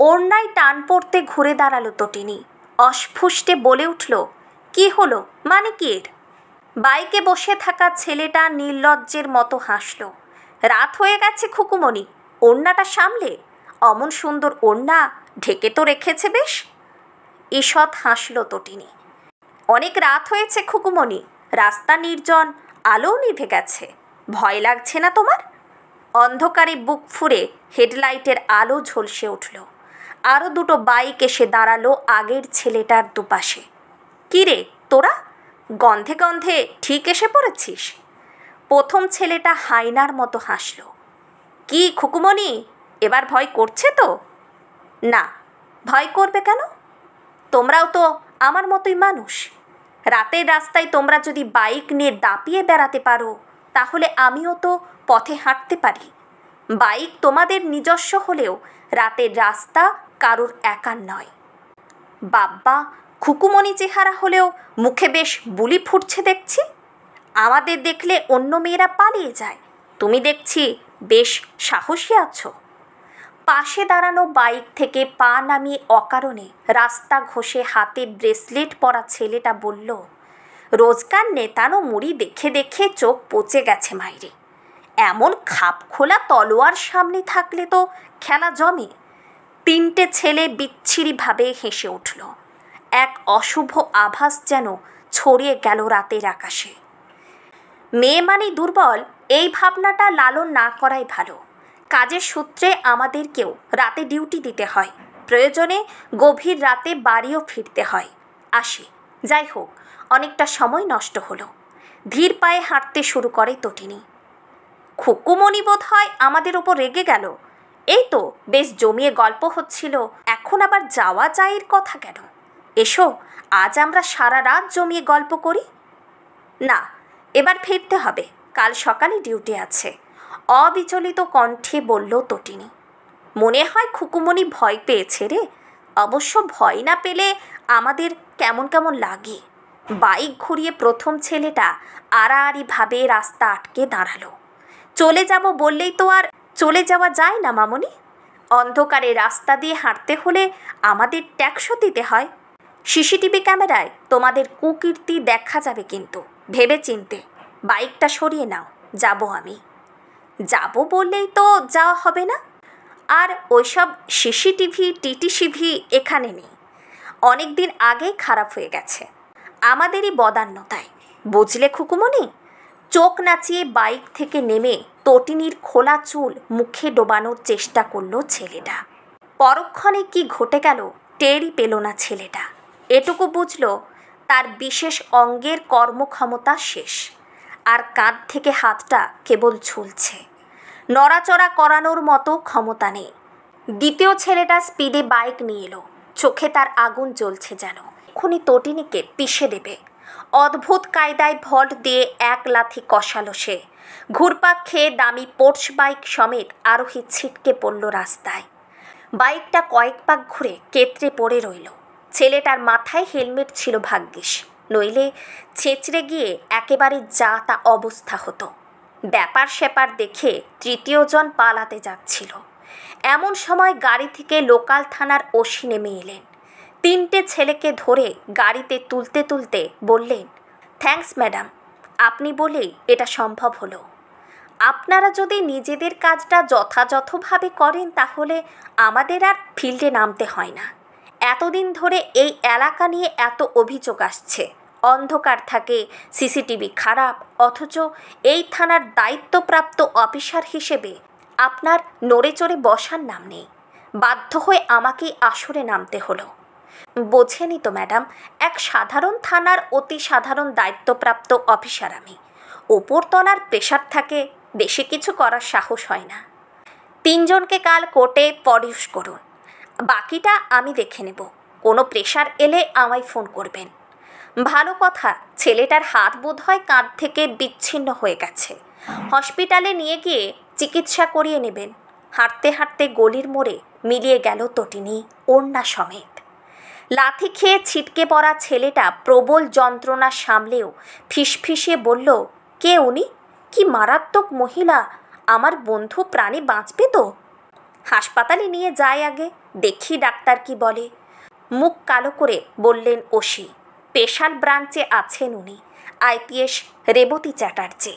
ওড়নায় টান পড়তে ঘুরে দাঁড়ালো তটিনী। অস্ফুষ্টে বলে উঠল, কি হলো, মানে কি এর? বাইকে বসে থাকা ছেলেটা নির্লজ্জের মতো হাসল। রাত হয়ে গেছে খুকুমণি, ওড়নাটা সামলে। অমন সুন্দর ওড়না ঢেকে তো রেখেছে বেশ। ঈষৎ হাসল তটিনী। অনেক রাত হয়েছে খুকুমণি, রাস্তা নির্জন, আলোও নিভে গেছে। ভয় লাগছে না তোমার? অন্ধকারে বুক ফুঁড়ে হেডলাইটের আলো ঝলসে উঠল। আরও দুটো বাইক এসে দাঁড়ালো আগের ছেলেটার দুপাশে। কিরে তোরা, গন্ধে গন্ধে ঠিক এসে পড়েছিস। প্রথম ছেলেটা হায়নার মতো হাসল। কি খুকুমণি, এবার ভয় করছে তো? না, ভয় করবে কেন? তোমরাও তো আমার মতোই মানুষ। রাতের রাস্তায় তোমরা যদি বাইক নিয়ে দাপিয়ে বেড়াতে পারো, তাহলে আমিও তো পথে হাঁটতে পারি। বাইক তোমাদের নিজস্ব হলেও রাতের রাস্তা কারোর একার নয়। বাব্বা, খুকুমণি চেহারা হলেও মুখে বেশ বুলি ফুটছে দেখছি। আমাদের দেখলে অন্য মেয়েরা পালিয়ে যায়, তুমি দেখছি বেশ সাহসী আছো। পাশে দাঁড়ানো বাইক থেকে পা নামিয়ে অকারণে রাস্তা ঘষে হাতে ব্রেসলেট পরা ছেলেটা বলল, রোজকার নেতানো মুড়ি দেখে দেখে চোখ পচে গেছে মাইরে। এমন খাপ খোলা তলোয়ার সামনে থাকলে তো খেলা জমে। তিনটে ছেলে বিচ্ছিরিভাবে হেসে উঠল। এক অশুভ আভাস যেন ছড়িয়ে গেল রাতের আকাশে। মেয়ে মানে দুর্বল, এই ভাবনাটা লালন না করাই ভালো। কাজের সূত্রে আমাদেরকেও রাতে ডিউটি দিতে হয়, প্রয়োজনে গভীর রাতে বাড়িও ফিরতে হয়। আসি, যাই হোক, অনেকটা সময় নষ্ট হলো। ধীর পায়ে হাঁটতে শুরু করে তটিনী। খুকুমণি বোধ হয় আমাদের ওপর রেগে গেল। এই তো বেশ জমিয়ে গল্প হচ্ছিল, এখন আবার যাওয়া যায়ের কথা কেন? এসো, আজ আমরা সারা রাত জমিয়ে গল্প করি। না, এবার ফিরতে হবে, কাল সকালে ডিউটি আছে, অবিচলিত কণ্ঠে বলল তটিনী। মনে হয় খুকুমণি ভয় পেয়েছে রে। অবশ্য ভয় না পেলে আমাদের কেমন কেমন লাগে। বাইক ঘুরিয়ে প্রথম ছেলেটা আড়াআড়িভাবে রাস্তা আটকে দাঁড়ালো। চলে যাব বললেই তো আর চলে যাওয়া যায় না মামনি। অন্ধকারে রাস্তা দিয়ে হাঁটতে হলে আমাদের ট্যাক্সও দিতে হয়। সিসিটিভি ক্যামেরায় তোমাদের কুকীর্তি দেখা যাবে, কিন্তু ভেবে চিনতে বাইকটা সরিয়ে নাও, যাব আমি। যাব বললেই তো যাওয়া হবে না। আর ওইসব সিসিটিভি টিটিসিভি এখানে নেই, অনেক দিন আগেই খারাপ হয়ে গেছে, আমাদেরই বদান্যতায়, বুঝলে খুকুমণি? চোখ নাচিয়ে বাইক থেকে নেমে তটিনীর খোলা চুল মুখে ডোবানোর চেষ্টা করলো ছেলেটা। পরক্ষণে কি ঘটে গেল টেরই পেল না ছেলেটা। এটুকু বুঝল তার বিশেষ অঙ্গের কর্মক্ষমতা শেষ, আর কাঁধ থেকে হাতটা কেবল ঝুলছে, নড়াচড়া করানোর মতো ক্ষমতা নেই। দ্বিতীয় ছেলেটা স্পিডে বাইক নিয়ে এলো, চোখে তার আগুন জ্বলছে যেন এক্ষুনি তটিনীকে পিষে দেবে। অদ্ভুত কায়দায় ভল্ট দিয়ে এক লাথি কষালো সে। ঘুরপাক খেয়ে দামি পোর্শ বাইক সমেত আরোহী ছিটকে পড়ল রাস্তায়। বাইকটা কয়েক পাক ঘুরে কেতরে পড়ে রইল। ছেলেটার মাথায় হেলমেট ছিল ভাগ্যিস, নইলে ছেঁচড়ে গিয়ে একেবারে যা তা অবস্থা হতো। ব্যাপার স্যাপার দেখে তৃতীয়জন পালাতে যাচ্ছিল। এমন সময় গাড়ি থেকে লোকাল থানার ওসি নেমে এলেন। তিনটে ছেলেকে ধরে গাড়িতে তুলতে তুলতে বললেন, থ্যাঙ্কস ম্যাডাম, আপনি বলেই এটা সম্ভব হলো। আপনারা যদি নিজেদের কাজটা যথাযথভাবে করেন তাহলে আমাদের আর ফিল্ডে নামতে হয় না। এতদিন ধরে এই এলাকা নিয়ে এত অভিযোগ আসছে, অন্ধকার থাকে, সিসিটিভি খারাপ, অথচ এই থানার দায়িত্বপ্রাপ্ত অফিসার হিসেবে আপনার নড়ে চড়ে বসার নাম নেই। বাধ্য হয়ে আমাকেই আসরে নামতে হলো। বোঝেনি তো ম্যাডাম, এক সাধারণ থানার অতি সাধারণ দায়িত্বপ্রাপ্ত অফিসার আমি। ওপরতলার প্রেশার থাকে, বেশি কিছু করার সাহস হয় না। তিনজনকে কাল কোর্টে প্রডিউস করুন, বাকিটা আমি দেখে নেব। কোনো প্রেশার এলে আমায় ফোন করবেন। ভালো কথা, ছেলেটার হাত বোধ হয় কাঁধ থেকে বিচ্ছিন্ন হয়ে গেছে, হসপিটালে নিয়ে গিয়ে চিকিৎসা করিয়ে নেবেন। হাঁটতে হাঁটতে গলির মোড়ে মিলিয়ে গেল তটিনী ওড়না সমেত। লাথি খেয়ে ছিটকে পড়া ছেলেটা প্রবল যন্ত্রণা সামলেও ফিসফিসিয়ে বলল, কে উনি? কি মারাত্মক মহিলা, আমার বন্ধু প্রাণে বাঁচবে তো? হাসপাতালে নিয়ে যায় আগে, দেখি ডাক্তার কি বলে। মুখ কালো করে বললেন ওসি। স্পেশাল ব্রাঞ্চে আছেন উনি, আইপিএস রেবতী চ্যাটার্জি।